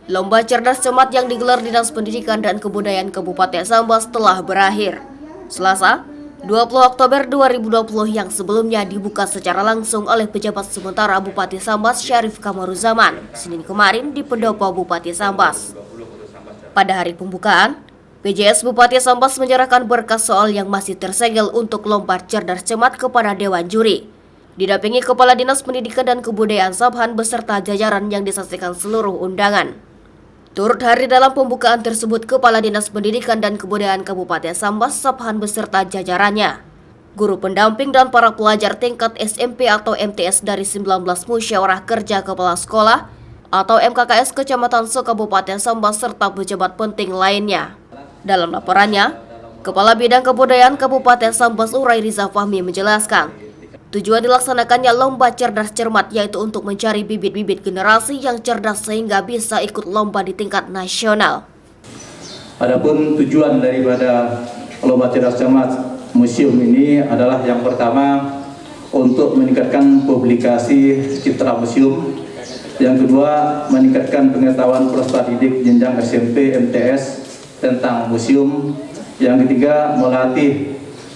Lomba cerdas cermat yang digelar Dinas Pendidikan dan Kebudayaan Kabupaten Sambas telah berakhir. Selasa, 20 Oktober 2020 yang sebelumnya dibuka secara langsung oleh pejabat sementara Bupati Sambas Syarif Kamaruzaman, Senin kemarin di Pendopo Bupati Sambas. Pada hari pembukaan, PJS Bupati Sambas menyerahkan berkas soal yang masih tersegel untuk lomba cerdas cermat kepada Dewan Juri. Didampingi Kepala Dinas Pendidikan dan Kebudayaan Sabhan beserta jajaran yang disaksikan seluruh undangan. Turut hadir dalam pembukaan tersebut Kepala Dinas Pendidikan dan Kebudayaan Kabupaten Sambas Sabhan beserta jajarannya, guru pendamping dan para pelajar tingkat SMP atau MTS dari 19 Musyawarah Kerja Kepala Sekolah atau MKKS Kecamatan Kabupaten Sambas serta pejabat penting lainnya. Dalam laporannya, Kepala Bidang Kebudayaan Kabupaten Sambas Urai Riza Fahmi menjelaskan, tujuan dilaksanakannya lomba cerdas cermat yaitu untuk mencari bibit-bibit generasi yang cerdas sehingga bisa ikut lomba di tingkat nasional. Adapun tujuan daripada lomba cerdas cermat museum ini adalah yang pertama untuk meningkatkan publikasi citra museum, yang kedua meningkatkan pengetahuan peserta didik jenjang SMP MTS tentang museum, yang ketiga melatih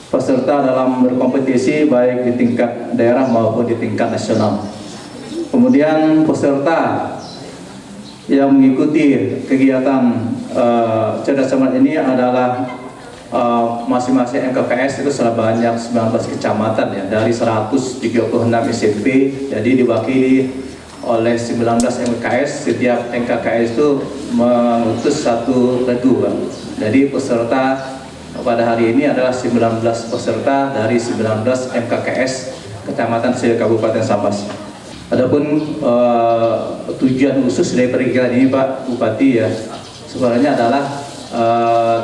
peserta dalam berkompetisi baik di tingkat daerah maupun di tingkat nasional. Kemudian peserta yang mengikuti kegiatan cerdas cermat ini adalah masing-masing MKKS itu sebanyak 19 kecamatan ya, dari 136 SMP, jadi diwakili oleh 19 MKKS. Setiap MKKS itu mengutus satu regu. Jadi peserta pada hari ini adalah 19 peserta dari 19 MKKS Kecamatan Kabupaten Sambas. Adapun tujuan khusus dari kegiatan ini Pak Bupati ya, sebenarnya adalah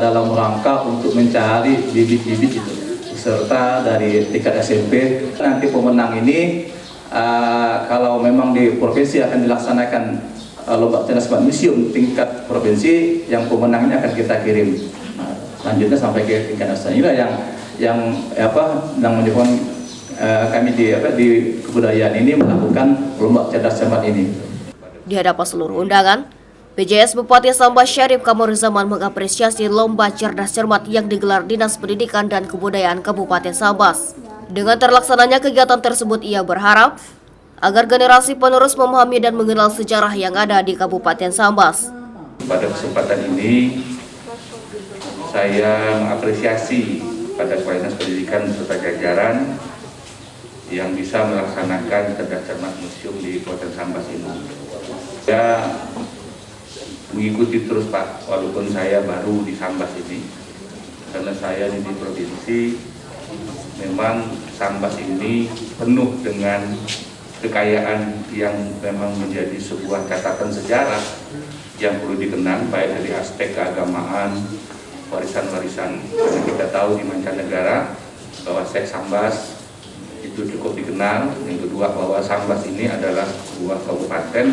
dalam rangka untuk mencari bibit-bibit itu peserta dari tingkat SMP. Nanti pemenang ini kalau memang di provinsi akan dilaksanakan lomba cerdas cermat museum tingkat provinsi, yang pemenangnya akan kita kirim lanjutnya sampai ke tingkat nasional. Inilah yang menyebabkan kami di kebudayaan ini melakukan lomba cerdas cermat ini. Di hadapan seluruh undangan, PJS Bupati Sambas Syarif Kamaruzaman mengapresiasi lomba cerdas cermat yang digelar Dinas Pendidikan dan Kebudayaan Kabupaten Sambas. Dengan terlaksananya kegiatan tersebut, ia berharap agar generasi penerus memahami dan mengenal sejarah yang ada di Kabupaten Sambas. Pada kesempatan ini, saya mengapresiasi pada Kepala Dinas Pendidikan beserta jajaran yang bisa melaksanakan cerdas cermat museum di Kabupaten Sambas ini. Saya mengikuti terus Pak, walaupun saya baru di Sambas ini, karena saya di provinsi. Memang Sambas ini penuh dengan kekayaan yang memang menjadi sebuah catatan sejarah yang perlu dikenang, baik dari aspek keagamaan, warisan-warisan. Karena kita tahu di mancanegara bahwa Sambas itu cukup dikenal. Yang kedua bahwa Sambas ini adalah sebuah kabupaten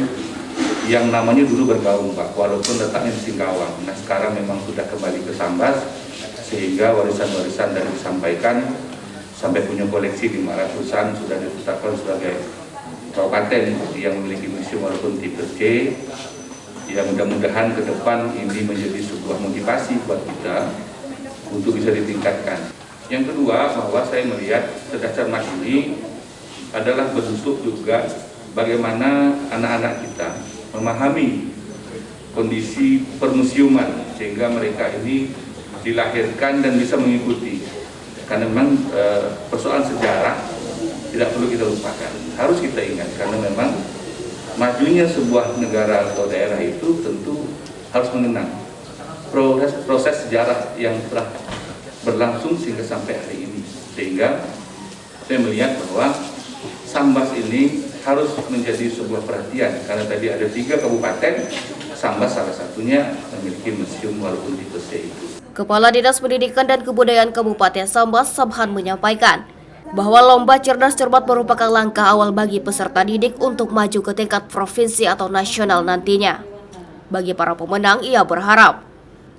yang namanya dulu bergaung Pak, walaupun letaknya di Singkawang. Nah sekarang memang sudah kembali ke Sambas, sehingga warisan-warisan dari disampaikan sampai punya koleksi 500-an sudah ditetapkan sebagai kabupaten yang memiliki museum walaupun tipe C. Ya mudah-mudahan ke depan ini menjadi sebuah motivasi buat kita untuk bisa ditingkatkan. Yang kedua, bahwa saya melihat cerdas cermat ini adalah bentuk juga bagaimana anak-anak kita memahami kondisi permusiuman sehingga mereka ini dilahirkan dan bisa mengikuti. Karena memang persoalan sejarah tidak perlu kita lupakan, harus kita ingat, karena memang majunya sebuah negara atau daerah itu tentu harus mengenang proses sejarah yang telah berlangsung sehingga sampai hari ini. Sehingga saya melihat bahwa Sambas ini harus menjadi sebuah perhatian, karena tadi ada 3 kabupaten, Sambas salah satunya memiliki museum walaupun tipe C itu. Kepala Dinas Pendidikan dan Kebudayaan Kabupaten Sambas Sabhan menyampaikan bahwa lomba cerdas cermat merupakan langkah awal bagi peserta didik untuk maju ke tingkat provinsi atau nasional nantinya. Bagi para pemenang, ia berharap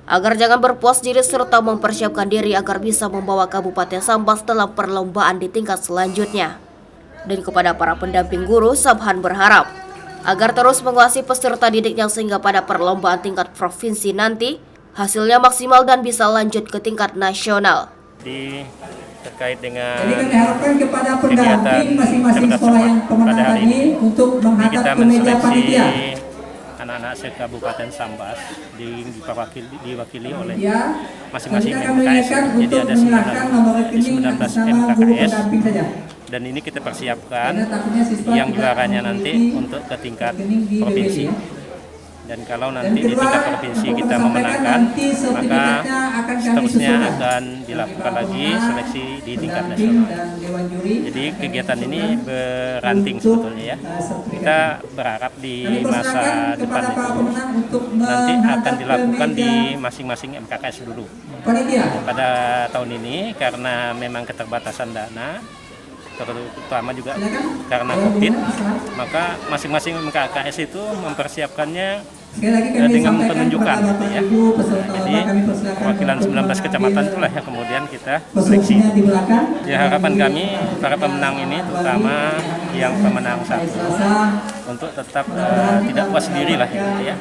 agar jangan berpuas diri serta mempersiapkan diri agar bisa membawa Kabupaten Sambas dalam perlombaan di tingkat selanjutnya. Dan kepada para pendamping guru, Sabhan berharap agar terus menguasai peserta didiknya sehingga pada perlombaan tingkat provinsi nanti hasilnya maksimal dan bisa lanjut ke tingkat nasional. Terkait dengan jadi kami harapkan kepada kegiatan pendamping masing-masing sekolah yang pemenang pada hari tadi untuk menghadap kita ke meja menseleksi panitia. anak-anak se-Kabupaten Sambas diwakili oleh Ya, masing-masing kami MKS. mengingatkan Jadi untuk ada menyerahkan nomor rekening 19 atas nama guru MKKS pendamping saja. dan ini kita persiapkan Karena takutnya siswa yang tidak juaranya nanti memiliki untuk ke tingkat rekening di provinsi. BBD, ya. Dan kalau Dan nanti di kedua, tingkat provinsi untuk kita menyampaikan memenangkan, nanti maka sertifikatnya akan kami seterusnya susulkan. akan dilakukan lagi seleksi di tingkat Pendamping nasional. dan dewan juri. Jadi kegiatan ini beranting Untuk, sebetulnya ya. sertifikat. Kita berharap di Kami masa persilakan depan kepada para itu pemenang untuk nanti menghadap akan ke dilakukan meja di masing-masing MKKS dulu. panitia. Pada tahun ini karena memang keterbatasan dana, terutama juga karena COVID, maka masing-masing MKKS itu mempersiapkannya Sekali lagi kami dengan sampaikan penunjukan kepada gitu Bapak ya. Ibu peserta Jadi lomba, kami persilakan perwakilan untuk 19 kecamatan menghadiri itulah yang kemudian kita seleksi. pesertanya di belakang. Ya, harapan kami para pemenang ini, terutama yang pemenang Hari satu, Selasa, untuk tetap tidak puas diri lah gitu ya.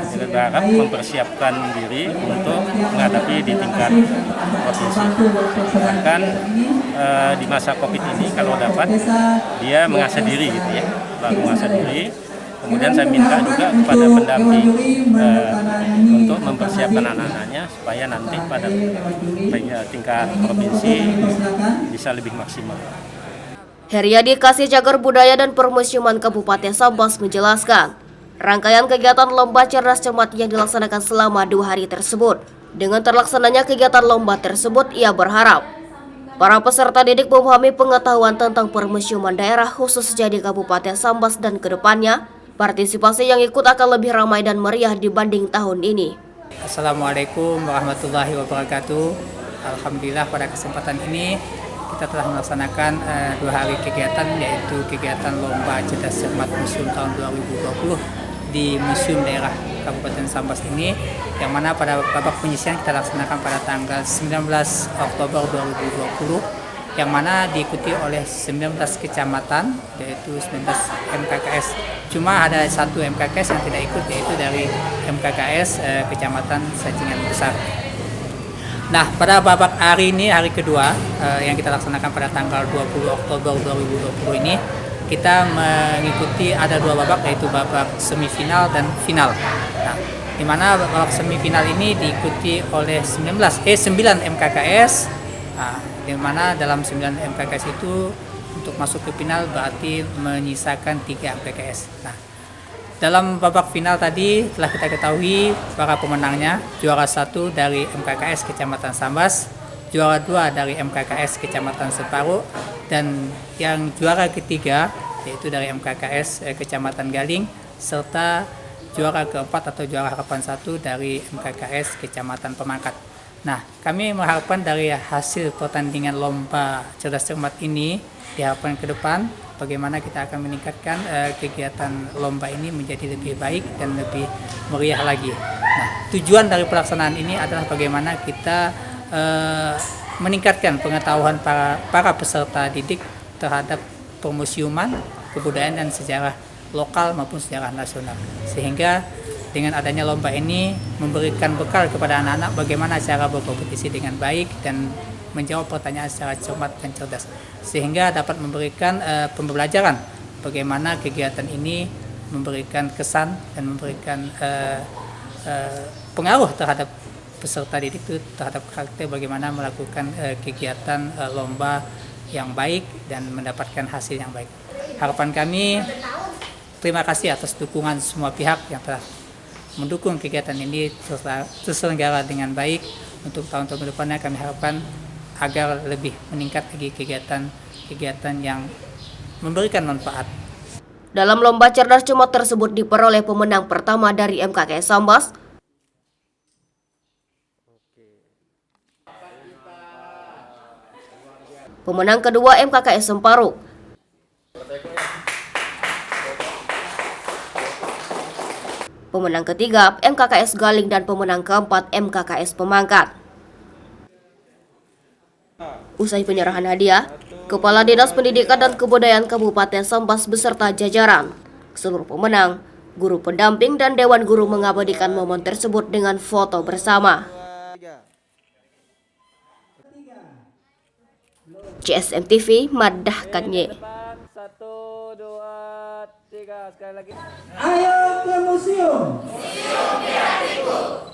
Kita berharap mempersiapkan diri untuk menghadapi di tingkat provinsi. Bahkan di masa COVID ini kalau dapat dia mengasah diri gitu ya, lalu mengasah diri. Kemudian saya minta juga kepada pendamping untuk mempersiapkan anak-anaknya supaya nanti pada tingkat provinsi bisa lebih maksimal. Heriadi Kasih Cagar Budaya dan Permusiuman Kabupaten Sambas menjelaskan, rangkaian kegiatan lomba cerdas cermat yang dilaksanakan selama 2 hari tersebut. Dengan terlaksananya kegiatan lomba tersebut, ia berharap para peserta didik memahami pengetahuan tentang permusiuman daerah khususnya di Kabupaten Sambas dan kedepannya, partisipasi yang ikut akan lebih ramai dan meriah dibanding tahun ini. Assalamualaikum warahmatullahi wabarakatuh. Alhamdulillah pada kesempatan ini kita telah melaksanakan 2 hari kegiatan, yaitu kegiatan Lomba Cerdas Cermat Museum tahun 2020 di Museum Daerah Kabupaten Sambas ini, yang mana pada babak penyisian kita laksanakan pada tanggal 19 Oktober 2020, yang mana diikuti oleh 19 kecamatan, yaitu 19 MKKS. Cuma ada 1 MKKS yang tidak ikut, yaitu dari MKKS Kecamatan Sacingan Besar. Nah, pada babak hari ini, hari kedua yang kita laksanakan pada tanggal 20 Oktober 2020 ini, kita mengikuti ada 2 babak, yaitu babak semifinal dan final. Nah, di mana babak semifinal ini diikuti oleh 9 MKKS. Nah, di mana dalam 9 MKKS itu untuk masuk ke final berarti menyisakan 3 MKKS. Nah, dalam babak final tadi telah kita ketahui para pemenangnya, juara 1 dari MKKS Kecamatan Sambas, juara 2 dari MKKS Kecamatan Separuh, dan yang juara ketiga yaitu dari MKKS Kecamatan Galing, serta juara keempat atau juara harapan 1 dari MKKS Kecamatan Pemangkat. Nah, kami mengharapkan dari hasil pertandingan lomba cerdas cermat ini, diharapkan ke depan bagaimana kita akan meningkatkan kegiatan lomba ini menjadi lebih baik dan lebih meriah lagi. Nah, tujuan dari pelaksanaan ini adalah bagaimana kita meningkatkan pengetahuan para peserta didik terhadap permusiuman, kebudayaan dan sejarah lokal maupun sejarah nasional. Sehingga dengan adanya lomba ini memberikan bekal kepada anak-anak bagaimana cara berkompetisi dengan baik dan menjawab pertanyaan secara cermat dan cerdas, sehingga dapat memberikan pembelajaran bagaimana kegiatan ini memberikan kesan dan memberikan pengaruh terhadap peserta didik itu terhadap karakter bagaimana melakukan kegiatan lomba yang baik dan mendapatkan hasil yang baik. Harapan kami, terima kasih atas dukungan semua pihak yang telah mendukung kegiatan ini terselenggara dengan baik. Untuk tahun-tahun depannya kami harapkan agar lebih meningkat lagi kegiatan yang memberikan manfaat. Dalam lomba cerdas cermat tersebut diperoleh pemenang pertama dari MKKS Sambas, pemenang kedua MKKS Separuh, pemenang ketiga MKKS Galing, dan pemenang keempat MKKS Pemangkat. Usai penyerahan hadiah, Kepala Dinas Pendidikan dan Kebudayaan Kabupaten Sambas beserta jajaran Seluruh pemenang, guru pendamping dan dewan guru mengabadikan momen tersebut dengan foto bersama. CSM TV madahkannya. Ayo ke museum. Museum di hatiku.